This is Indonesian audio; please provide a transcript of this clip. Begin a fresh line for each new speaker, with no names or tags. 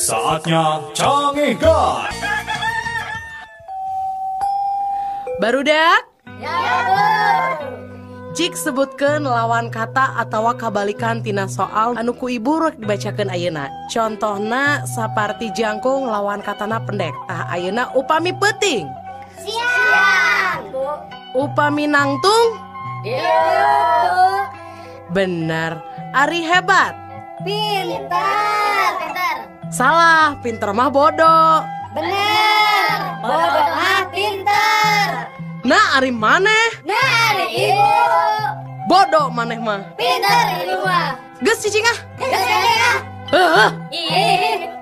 Saatnya Canggih God.
Barudak?
Ya, Bu.
Jik sebutkeun lawan kata atawa kabalikan tina soal anu ku ibu rek dibacakeun ayeuna. Contohna saparti jangkung lawan katana pendek. Tah ayeuna upami peuting.
Siap, Bu.
Upami nangtung?
Iya, Bu.
Bener. Ari hebat?
Pintar.
Salah, pinter mah bodoh.
Bener. Bodoh mah pintar.
Nah, ari maneh?
Nah, ada Ibu.
Bodoh maneh mah.
Pintar Ibu mah.
Geus cicing ah.
Gak ada.
Heuh.
Ih.